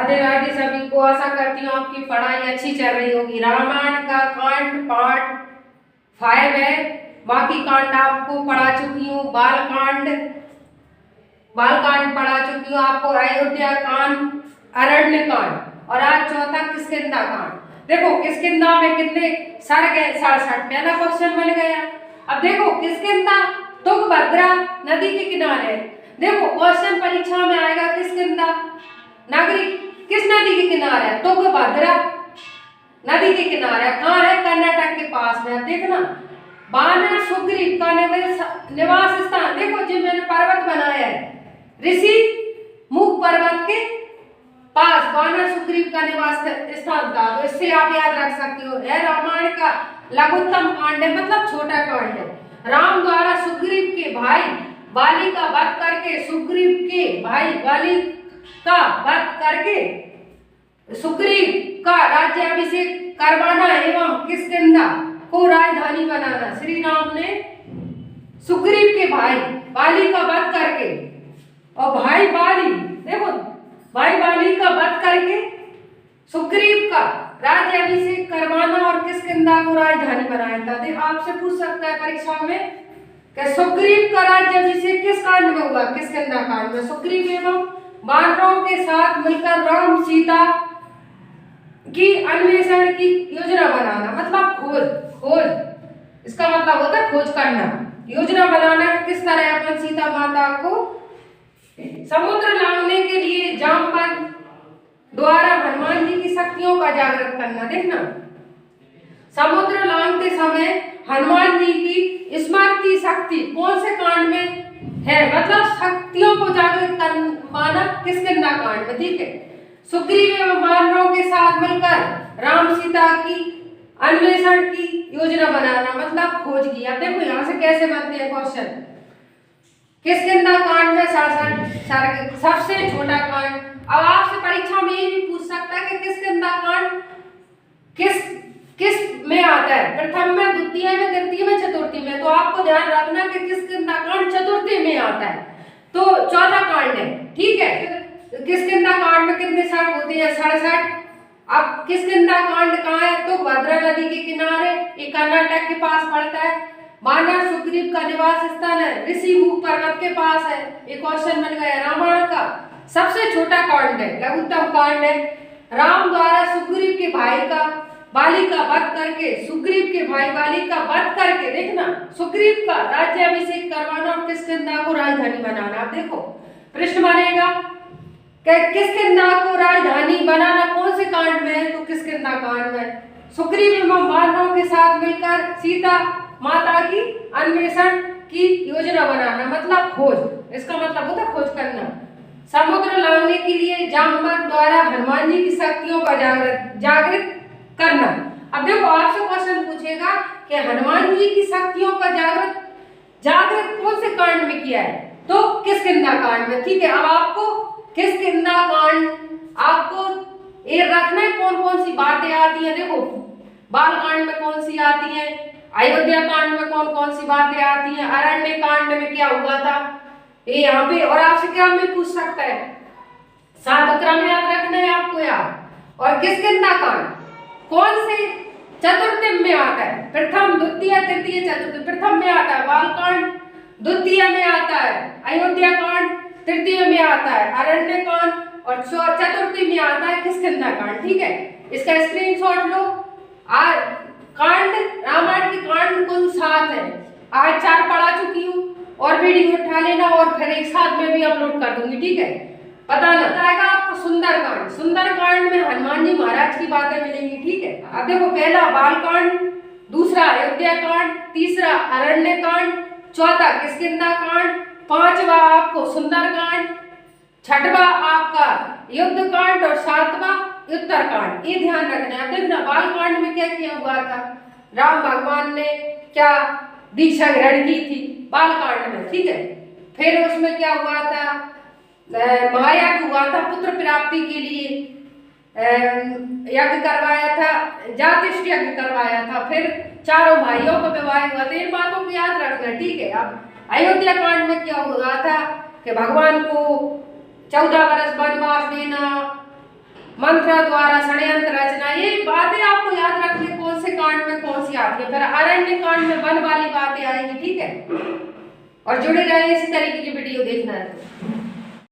राधे राधे सभी को। आशा करती हूँ आपकी पढ़ाई अच्छी चल रही होगी। रामायण का कांड पार्ट 5 है, बाकी कांड आपको पढ़ा चुकी हूँ। बाल कांड पढ़ा चुकी हूँ आपको, अयोध्या कांड, अरण्य कांड और आज चौथा किष्किंधा कांड। देखो किष्किंधा में कितने सर्ग है? 67। पहला क्वेश्चन बन गया। अब देखो किष्किंधा तुंगभद्रा नदी के किनारे। देखो क्वेश्चन परीक्षा में आएगा किष्किंधा नगरी किस नदी के किनारे है? तुंगभद्रा नदी के किनारे। कहाँ है? कर्नाटक के पास में। देखना वानर सुग्रीव का निवास स्थान। देखो जो मैंने पर्वत बनाया है ऋषि मुख पर्वत के पास वानर सुग्रीव का निवास स्थान था। तो इससे आप याद रख सकते हो। यह रामायण का लघुत्तम कांड है, मतलब छोटा कांड है। राम द्वारा सुग्रीव के भाई बाली का वध करके सुग्रीव का राज्याभिषेक करवाना एवं किष्किंधा को राजधानी बनाना। श्री राम ने सुग्रीव के भाई बाली का वध करके और भाई बाली का वध करके सुग्रीव का राज्याभिषेक करवाना और किष्किंधा को राजधानी बनाया था। देखो आपसे पूछ सकता है परीक्षा में कि सुग्रीव का राज्याभिषेक किस कांड में हुआ? किष्किंधा कांड में। सुग्रीव एवं वानरों के साथ मिलकर राम सीता की अन्वेषण की योजना बनाना, मतलब खोज। इसका मतलब होता है खोज करना, योजना बनाना। किस तरह अपन सीता माता को समुद्र लांघने के लिए जामवंत द्वारा हनुमान जी की शक्तियों का जागृत करना। देखना समुद्र लांघते समय हनुमान जी की स्मृति शक्ति कौन से कांड में है? मतलब शक्तियों को जागृत करवाना किष्किंधा कांड में। ठीक है। सुग्रीव एवं वानरों के साथ मिलकर राम सीता की अन्वेषण की योजना बनाना, मतलब खोज की। अब देखो यहाँ से कैसे बनते हैं क्वेश्चन। किष्किंधा कांड में 67 सबसे छोटा कांड। अब आपसे परीक्षा में ये भी पूछ सकता है कि किष्किंधा कांड किस में आता है? प्रथम में, द्वितीय में, तृतीय में, चतुर्थी में। तो आपको ध्यान रखना कि किष्किंधा कांड चतुर्थी में आता है, तो चौथा कांड है। ठीक है। किष्किंधा कांड में कितने सर्ग होते हैं? 67। अब किष्किंधा कांड कहाँ है? तो भद्रा नदी के किनारे, ये कर्नाटक के पास पड़ता है। वानर सुग्रीव का निवास स्थान है, ऋषि मुख पर्वत के पास है। ये क्वेश्चन बन गया। रामायण का सबसे छोटा कांड है, लघुत्तम कांड है। राम द्वारा सुग्रीव के भाई का बाली का वध करके देखना सुग्रीव का राज्याभिषेक करवाना और किष्किंधा को राजधानी बनाना। आप देखो प्रश्न बनेगा कि किष्किंधा को राजधानी बनाना कौन से कांड में है? तो किष्किंधा कांड में। सुग्रीव एवं वानरों के साथ मिलकर सीता माता की अन्वेषण की योजना बनाना, मतलब खोज। इसका मतलब होता है खोज करना। समुद्र लांघने के लिए जामवंत द्वारा हनुमान जी की शक्तियों का जागृत करना। अब देखो आपसे क्वेश्चन पूछेगा कि हनुमान जी की शक्तियों का जागृत कौन से कांड में किया है? तो किष्किंधा कांड में। ठीक है। अब आपको किष्किंधा कांड आपको ये रखना है कौन कौन सी बातें आती है। देखो बाल कांड में कौन सी आती है, अयोध्या कांड में कौन कौन सी बातें आती हैं, अरण्य कांड में क्या हुआ था, ये यहाँ पे। और आपसे क्या में पूछ सकता है, 7 क्रम याद रखना है आपको यार। और किष्किंधा कांड कौन से चतुर्थी में आता है? प्रथम, द्वितीय, तृतीय, चतुर्थी। प्रथम में आता है बाल कांड, द्वितीय में आता है अयोध्या कांड, तृतीय में आता है अरण्य कांड और चतुर्थी में आता है किष्किंधा कांड। ठीक है। इसका स्क्रीनशॉट लो। कांड रामायण के कांड कुल 7 है। आज 4 पढ़ा चुकी हूँ और वीडियो उठा लेना और फिर एक साथ में भी अपलोड कर दूंगी। ठीक है। पता ना आएगा आपको सुंदरकांड में हनुमान जी महाराज की बातें मिलेंगी। ठीक है। अब देखो पहला बाल कांड, दूसरा अयोध्या कांड, तीसरा अरण्य कांड, चौथा किष्किंधा कांड, 5वां आपको सुंदरकांड, 6वां आपका युद्ध कांड और 7वां उत्तरकांड। ये ध्यान रखना है। देखना बाल कांड में क्या किया हुआ था, राम भगवान ने क्या दीक्षा ग्रहण की थी बाल कांड में। ठीक है। फिर उसमें क्या हुआ था, महायज्ञ हुआ था, पुत्र प्राप्ति के लिए यज्ञ करवाया था, जातिष्ठ यज्ञ करवाया था। फिर चारों भाइयों का विवाह हुआ था। इन बातों को याद रखना। ठीक है। अब अयोध्या कांड में क्या हुआ था कि भगवान को 14 वर्ष वनवास देना, मंत्र द्वारा षड्यंत्र रचना, ये बातें आपको याद रखनी कौन से कांड में कौन सी आती है। फिर अरण्य कांड में वन वाली बातें आएंगी, ठीक है। और जुड़े रहे, इसी तरीके की वीडियो देखना है तो।